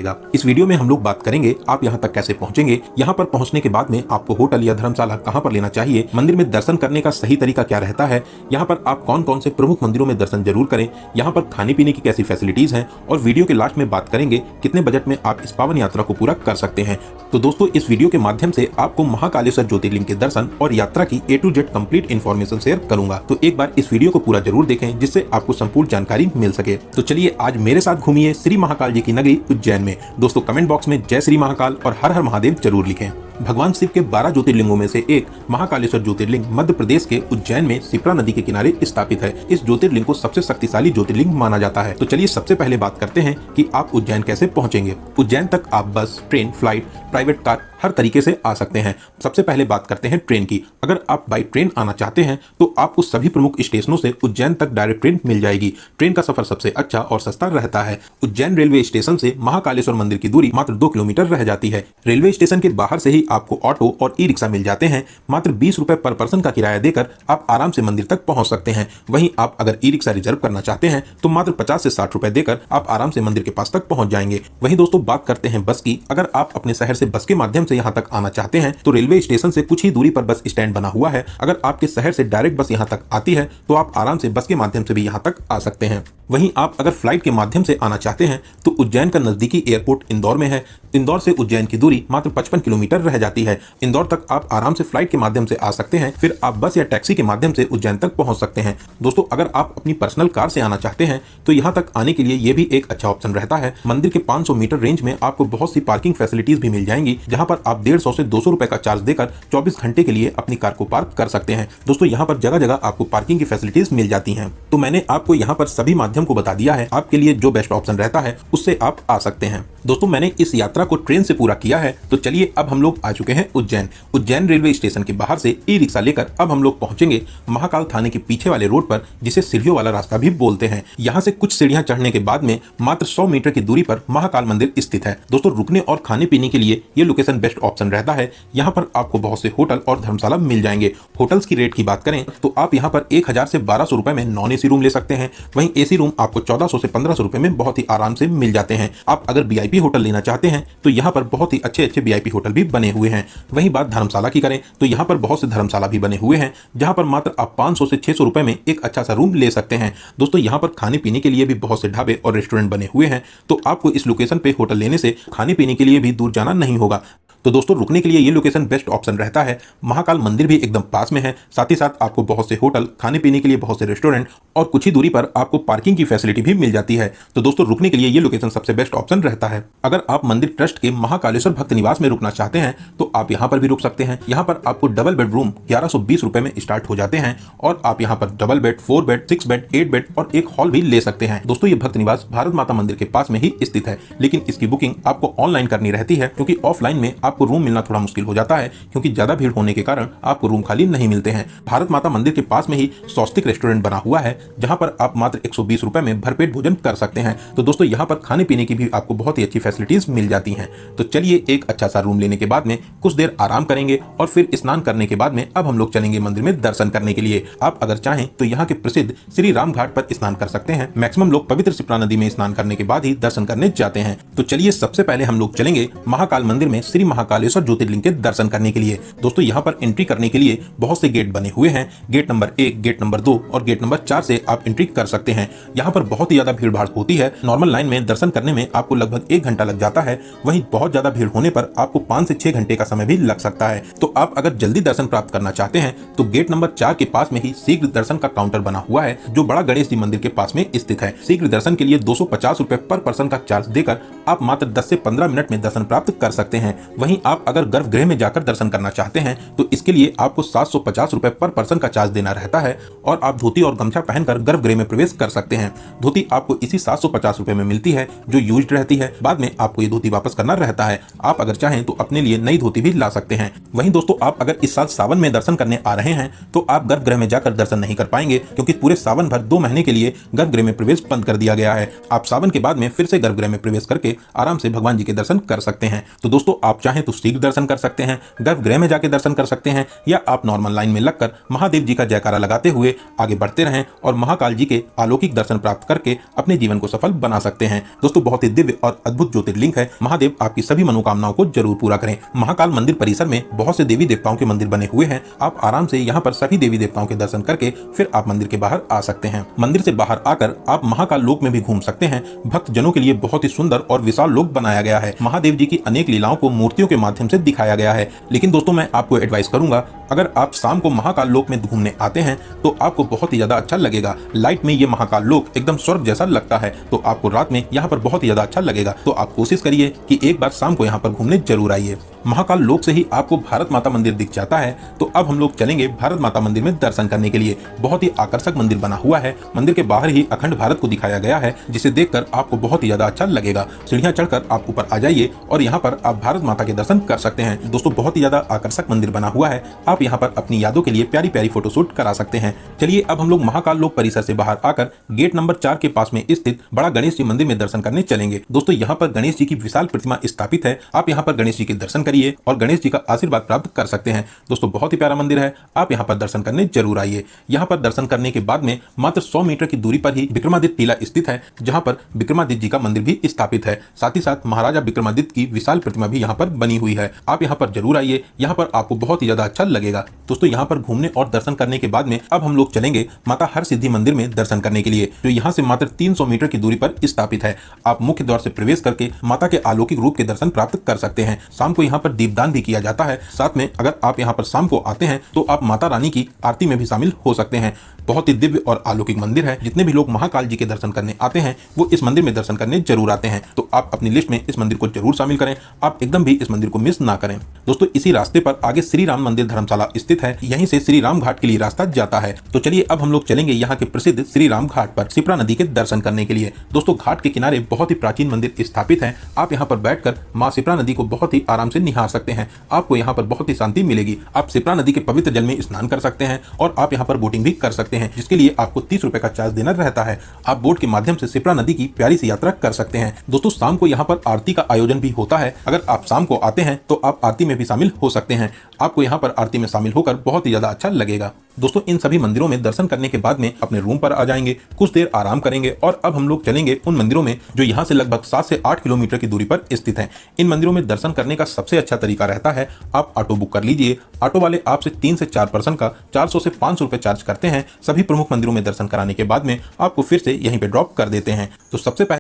मिलेगा। इस वीडियो में हम लोग बात करेंगे आप यहाँ तक कैसे पहुँचेंगे, यहाँ पर पहुँचने के बाद में आपको होटल या धर्मशाला कहाँ पर लेना चाहिए, मंदिर में दर्शन करने का सही तरीका क्या रहता है, यहाँ पर आप कौन कौन से प्रमुख मंदिरों में दर्शन जरूर करें, यहाँ पर खाने पीने की कैसी फैसिलिटीज हैं, और वीडियो के लास्ट में बात करेंगे कितने बजट में आप इस पावन यात्रा को पूरा कर सकते हैं। तो दोस्तों इस वीडियो के माध्यम से आपको महाकालेश्वर ज्योतिर्लिंग के दर्शन और यात्रा की A to Z complete information share करूंगा। तो एक बार इस वीडियो को पूरा जरूर देखें जिससे आपको संपूर्ण जानकारी मिल सके। तो चलिए आज मेरे साथ घूमिए श्री महाकाल जी की नगरी उज्जैन में। दोस्तों कमेंट बॉक्स में जय श्री महाकाल और हर हर महादेव जरूर लिखें। भगवान शिव के 12 ज्योतिर्लिंगों में से एक महाकालेश्वर ज्योतिर्लिंग मध्य प्रदेश के उज्जैन में शिप्रा नदी के किनारे स्थापित है। इस ज्योतिर्लिंग को सबसे शक्तिशाली ज्योतिर्लिंग माना जाता है। तो चलिए सबसे पहले बात करते हैं कि आप उज्जैन कैसे पहुंचेंगे। उज्जैन तक आप बस, ट्रेन, फ्लाइट, प्राइवेट कार हर तरीके से आ सकते हैं। सबसे पहले बात करते हैं ट्रेन की। अगर आप बाई ट्रेन आना चाहते हैं तो आपको सभी प्रमुख स्टेशनों से उज्जैन तक डायरेक्ट ट्रेन मिल जाएगी। ट्रेन का सफर सबसे अच्छा और सस्ता रहता है। उज्जैन रेलवे स्टेशन से महाकालेश्वर मंदिर की दूरी मात्र 2 किलोमीटर रह जाती है। रेलवे स्टेशन के बाहर से ही आपको ऑटो और ई रिक्शा मिल जाते हैं। मात्र 20 रुपए पर पर्सन का किराया देकर आप आराम से मंदिर तक पहुंच सकते हैं। वहीं आप अगर ई रिक्शा रिजर्व करना चाहते हैं तो मात्र 50 से 60 रुपए देकर आप आराम से मंदिर के पास तक पहुंच जाएंगे। वहीं दोस्तों बात करते हैं बस की। अगर आप अपने शहर से बस के माध्यम से यहाँ तक आना चाहते हैं तो रेलवे स्टेशन से कुछ ही दूरी पर बस स्टैंड बना हुआ है। अगर आपके शहर से डायरेक्ट बस यहाँ तक आती है तो आप आराम से बस के माध्यम से भी यहाँ तक आ सकते हैं। वहीं आप अगर फ्लाइट के माध्यम से आना चाहते हैं तो उज्जैन का नजदीकी एयरपोर्ट इंदौर में है। इंदौर से उज्जैन की दूरी मात्र 55 किलोमीटर रह जाती है। इंदौर तक आप आराम से फ्लाइट के माध्यम से आ सकते हैं। फिर आप बस या टैक्सी के माध्यम से उज्जैन तक पहुंच सकते हैं। दोस्तों अगर आप अपनी पर्सनल कार से आना चाहते हैं तो यहाँ तक आने के लिए ये भी एक अच्छा ऑप्शन रहता है। मंदिर के 500 मीटर रेंज में आपको बहुत सी पार्किंग फैसिलिटीज भी मिल जाएंगी, जहाँ पर आप 150 से 200 रुपए का चार्ज देकर 24 घंटे के लिए अपनी कार को पार्क कर सकते हैं। दोस्तों यहाँ पर जगह जगह आपको पार्किंग की फैसिलिटीज मिल जाती हैं। तो मैंने आपको यहाँ पर सभी माध्यम को बता दिया है। आपके लिए जो बेस्ट ऑप्शन रहता है उससे आप आ सकते हैं। दोस्तों मैंने इस यात्रा को ट्रेन से पूरा किया है। तो चलिए अब हम लोग आ चुके हैं उज्जैन। उज्जैन रेलवे स्टेशन के बाहर से ई रिक्शा लेकर अब हम लोग पहुंचेंगे महाकाल थाने के पीछे वाले रोड पर, जिसे सीढ़ियों वाला रास्ता भी बोलते हैं। यहाँ से कुछ सीढ़ियां चढ़ने के बाद में मात्र 100 मीटर की दूरी पर महाकाल मंदिर स्थित है। दोस्तों रुकने और खाने पीने के लिए ये लोकेशन बेस्ट ऑप्शन रहता है। यहाँ पर आपको बहुत से होटल और धर्मशाला मिल जाएंगे। होटल्स की रेट की बात करें तो आप यहाँ पर 1000 से 1200 रुपए में नॉन एसी रूम ले सकते हैं। वहीं एसी रूम आपको 1400 से 1500 रुपए में बहुत ही आराम से मिल जाते हैं। आप अगर वीआईपी होटल लेना चाहते हैं तो यहाँ पर बहुत ही अच्छे अच्छे वीआईपी होटल भी बने हुए हैं। वहीं बात धर्मशाला की करें तो यहाँ पर बहुत से धर्मशाला भी बने हुए हैं, जहाँ पर मात्र आप 500 से 600 रुपए में एक अच्छा सा रूम ले सकते हैं। दोस्तों यहाँ पर खाने पीने के लिए भी बहुत से ढाबे और रेस्टोरेंट बने हुए हैं, तो आपको इस लोकेशन पे होटल लेने से खाने पीने के लिए भी दूर जाना नहीं होगा। तो दोस्तों रुकने के लिए ये लोकेशन बेस्ट ऑप्शन रहता है। महाकाल मंदिर भी एकदम पास में है। साथ ही साथ आपको बहुत से होटल, खाने पीने के लिए बहुत से रेस्टोरेंट और कुछ ही दूरी पर आपको पार्किंग की फैसिलिटी भी मिल जाती है। तो दोस्तों रुकने के लिए ये लोकेशन सबसे बेस्ट ऑप्शन रहता है। अगर आप मंदिर ट्रस्ट के महाकालेश्वर भक्त निवास में रुकना चाहते हैं तो आप यहाँ पर भी रुक सकते हैं। यहाँ पर आपको डबल बेडरूम 1120 रुपए में स्टार्ट हो जाते हैं और आप यहाँ पर double bed, 4 bed, 6 bed, 8 bed और एक हॉल भी ले सकते हैं। दोस्तों ये भक्त निवास भारत माता मंदिर के पास में ही स्थित है, लेकिन इसकी बुकिंग आपको ऑनलाइन करनी रहती है, क्योंकि ऑफलाइन में आपको रूम मिलना थोड़ा मुश्किल हो जाता है, क्योंकि ज्यादा भीड़ होने के कारण आपको रूम खाली नहीं मिलते हैं। भारत माता मंदिर के पास में ही स्वस्तिक रेस्टोरेंट बना हुआ है, जहां पर आप मात्र 120 रुपए में भरपेट भोजन कर सकते हैं। तो दोस्तों यहां पर खाने पीने की भी आपको बहुत ही अच्छी फैसिलिटीज मिल जाती हैं। तो चलिए एक अच्छा सा रूम लेने के बाद में कुछ देर आराम करेंगे और फिर स्नान करने के बाद में अब हम लोग चलेंगे मंदिर में दर्शन करने के लिए। आप अगर चाहें तो यहाँ के प्रसिद्ध श्री राम घाट पर स्नान कर सकते हैं। मैक्सिमम लोग पवित्र शिप्रा नदी में स्नान करने के बाद ही दर्शन करने जाते हैं। तो चलिए सबसे पहले हम लोग चलेंगे महाकाल मंदिर में श्री महाकालेश्वर ज्योतिर्लिंग के दर्शन करने के लिए। दोस्तों यहाँ पर एंट्री करने के लिए बहुत से गेट बने हुए हैं। गेट नंबर 1, गेट नंबर 2 और गेट नंबर 4 से आप एंट्री कर सकते हैं। यहाँ पर बहुत ही ज्यादा भीड़ भाड़ होती है। नॉर्मल लाइन में दर्शन करने में आपको लगभग 1 घंटा लग जाता है। वहीं बहुत ज्यादा भीड़ होने पर आपको 5 से 6 घंटे का समय भी लग सकता है। तो आप अगर जल्दी दर्शन प्राप्त करना चाहते हैं तो गेट नंबर 4 के पास में ही शीघ्र दर्शन का काउंटर बना हुआ है, जो बड़ा गणेश जी मंदिर के पास में स्थित है। शीघ्र दर्शन के लिए 250 रुपए पर पर्सन का चार्ज देकर आप मात्र 10 से 15 मिनट में दर्शन प्राप्त कर सकते हैं। वहीं आप अगर गर्भगृह में जाकर दर्शन करना चाहते हैं तो इसके लिए आपको 750 रुपए पर पर्सन का चार्ज देना रहता है और आप धोती और गमछा पहनकर गर्भगृह में प्रवेश कर सकते हैं। धोती आपको इसी 750 रुपए में मिलती है, जो यूज्ड रहती है। बाद में आपको ये धोती वापस करना रहता है। आप अगर चाहें तो अपने लिए नई धोती भी ला सकते हैं। वहीं दोस्तों आप अगर इस साल सावन में दर्शन करने आ रहे हैं तो आप गर्भगृह में जाकर दर्शन नहीं कर पाएंगे, क्योंकि पूरे सावन भर 2 महीने के लिए गर्भगृह में प्रवेश बंद कर दिया गया है। आप सावन के बाद में फिर से गर्भगृह में प्रवेश करके आराम से भगवान जी के दर्शन कर सकते हैं। तो दोस्तों आप चाहें तो शीघ्र दर्शन कर सकते हैं, गर्भगृह में जाके दर्शन कर सकते हैं, या आप नॉर्मल लाइन में लगकर महादेव जी का जयकारा लगाते हुए आगे बढ़ते रहें और महाकाल जी के अलौकिक दर्शन प्राप्त करके अपने जीवन को सफल बना सकते हैं। दोस्तों बहुत ही दिव्य और अद्भुत ज्योतिर्लिंग है, महादेव आपकी सभी मनोकामनाओं को जरूर पूरा करें। महाकाल मंदिर परिसर में बहुत से देवी देवताओं के मंदिर बने हुए हैं, आप आराम से यहाँ पर सभी देवी देवताओं के दर्शन करके फिर आप मंदिर के बाहर आ सकते हैं। मंदिर से बाहर आकर आप महाकाल लोक में भी घूम सकते हैं। भक्त जनों के लिए बहुत ही सुंदर और विशाल लोक बनाया गया है। महादेव जी की अनेक लीलाओं को मूर्तियों के माध्यम से दिखाया गया है। लेकिन दोस्तों मैं आपको एडवाइस करूंगा, अगर आप शाम को महाकाल लोक में घूमने आते हैं तो आपको बहुत ही ज्यादा अच्छा लगेगा। लाइट में ये महाकाल लोक एकदम स्वर्ग जैसा लगता है, तो आपको रात में यहाँ पर बहुत ही ज्यादा अच्छा लगेगा। तो आप कोशिश करिए कि एक बार शाम को यहाँ पर घूमने जरूर आइए। महाकाल लोक से ही आपको भारत माता मंदिर दिख जाता है, तो अब हम लोग चलेंगे भारत माता मंदिर में दर्शन करने के लिए। बहुत ही आकर्षक मंदिर बना हुआ है। मंदिर के बाहर ही अखंड भारत को दिखाया गया है, जिसे देखकर आपको बहुत ही ज्यादा अच्छा लगेगा। सीढ़ियां चढ़कर आप ऊपर आ जाइए और यहाँ पर आप भारत माता के दर्शन कर सकते हैं। दोस्तों बहुत ही ज्यादा आकर्षक मंदिर बना हुआ है, आप यहाँ पर अपनी यादों के लिए प्यारी प्यारी फोटोशूट करा सकते हैं। चलिए अब हम लोग महाकाल लोक परिसर से बाहर आकर गेट नंबर 4 के पास में स्थित बड़ा गणेश जी मंदिर में दर्शन करने चलेंगे। दोस्तों यहाँ पर गणेश जी की विशाल प्रतिमा स्थापित है, आप यहाँ पर गणेश जी के दर्शन करिए और गणेश जी का आशीर्वाद प्राप्त कर सकते हैं। दोस्तों बहुत ही प्यारा मंदिर है, आप यहाँ पर दर्शन करने जरूर आइए। यहाँ पर दर्शन करने के बाद में मात्र 100 मीटर की दूरी पर ही विक्रमादित्य टीला स्थित है, जहाँ पर विक्रमादित्य जी का मंदिर भी स्थापित है। साथ ही साथ महाराजा विक्रमादित्य की विशाल प्रतिमा भी यहाँ पर बनी हुई है, आप यहाँ पर जरूर आइए। यहाँ पर आपको बहुत ही ज्यादा अच्छा लगेगा। दोस्तों यहाँ पर घूमने और दर्शन करने के बाद में अब हम लोग चलेंगे माता हर सिद्धि मंदिर में दर्शन करने के लिए, जो यहाँ से मात्र 300 मीटर की दूरी पर स्थापित है। आप मुख्य द्वार से प्रवेश करके माता के अलौकिक रूप के दर्शन प्राप्त कर सकते हैं। शाम को यहाँ पर दीपदान भी किया जाता है। साथ में अगर आप यहाँ पर शाम को आते हैं तो आप माता रानी की आरती में भी शामिल हो सकते हैं। बहुत ही दिव्य और अलौकिक मंदिर है। जितने भी लोग महाकाल जी के दर्शन करने आते हैं वो इस मंदिर में दर्शन करने जरूर आते हैं, तो आप अपनी लिस्ट में इस मंदिर को जरूर शामिल करें। आप एकदम भी इस मंदिर को मिस ना करें। दोस्तों इसी रास्ते पर आगे श्री राम मंदिर धर्मशाला स्थित है, यहीं से श्री राम घाट के लिए रास्ता जाता है। तो चलिए अब हम लोग चलेंगे यहाँ के प्रसिद्ध श्री राम घाट पर शिप्रा नदी के दर्शन करने के लिए। दोस्तों घाट के किनारे बहुत ही प्राचीन मंदिर स्थापित है, आप यहाँ पर बैठकर माँ शिप्रा नदी को बहुत ही आराम से निहार सकते हैं। आपको यहाँ पर बहुत ही शांति मिलेगी। आप शिप्रा नदी के पवित्र जल में स्नान कर सकते हैं और आप यहाँ पर बोटिंग भी कर सकते हैं, जिसके लिए आपको 30 रुपए का चार्ज देना रहता है। आप बोट के माध्यम से शिप्रा नदी की प्यारी सी यात्रा कर सकते हैं। दोस्तों शाम को यहाँ पर आरती का आयोजन भी होता है, अगर आप शाम को आते हैं तो आप आरती में भी शामिल हो सकते हैं। आपको यहाँ पर आरती में शामिल होकर बहुत ही ज्यादा अच्छा लगेगा। दोस्तों इन सभी मंदिरों में दर्शन करने के बाद में अपने रूम पर आ जाएंगे, कुछ देर आराम करेंगे और अब हम लोग चलेंगे उन मंदिरों में जो यहाँ से लगभग 7 से 8 किलोमीटर की दूरी पर स्थित हैं। इन मंदिरों में दर्शन करने का सबसे अच्छा तरीका रहता है आप ऑटो बुक कर लीजिए। ऑटो वाले आपसे 3 से 4 पर्सन का 400 से 500 रुपए चार्ज करते हैं। सभी प्रमुख मंदिरों में दर्शन कराने के बाद में आपको फिर से यहीं पे ड्रॉप कर देते हैं। तो सबसे पहले